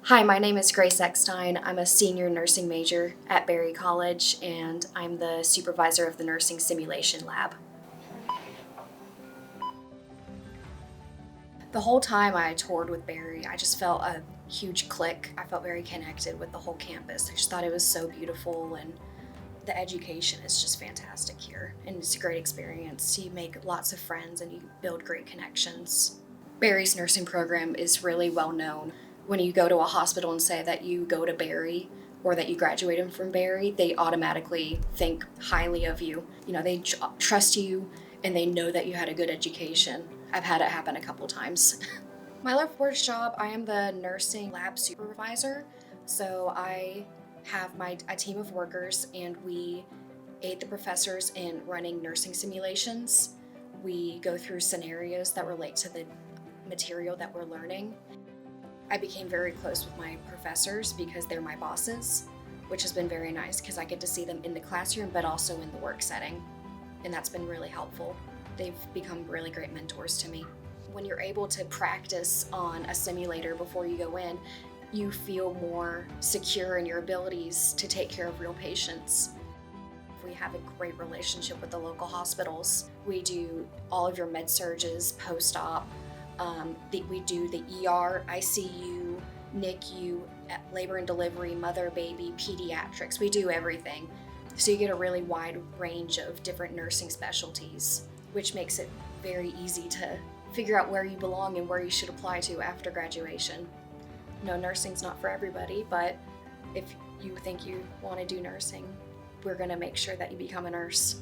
Hi, my name is Grace Eckstein. I'm a senior nursing major at Berry College, and I'm the supervisor of the nursing simulation lab. The whole time I toured with Berry, I just felt a huge click. I felt very connected with the whole campus. I just thought it was so beautiful, and the education is just fantastic here, and it's a great experience. You make lots of friends and you build great connections. Berry's nursing program is really well known. When you go to a hospital and say that you go to Berry or that you graduated from Berry, they automatically think highly of you. They trust you and they know that you had a good education. I've had it happen a couple times. My love for this job, I am the nursing lab supervisor. So I have a team of workers, and we aid the professors in running nursing simulations. We go through scenarios that relate to the material that we're learning. I became very close with my professors because they're my bosses, which has been very nice because I get to see them in the classroom but also in the work setting, and that's been really helpful. They've become really great mentors to me. When you're able to practice on a simulator before you go in, you feel more secure in your abilities to take care of real patients. We have a great relationship with the local hospitals. We do all of your med surges post-op. We do the ER, ICU, NICU, labor and delivery, mother, baby, pediatrics. We do everything. So you get a really wide range of different nursing specialties, which makes it very easy to figure out where you belong and where you should apply to after graduation. No, nursing's not for everybody, but if you think you want to do nursing, we're going to make sure that you become a nurse.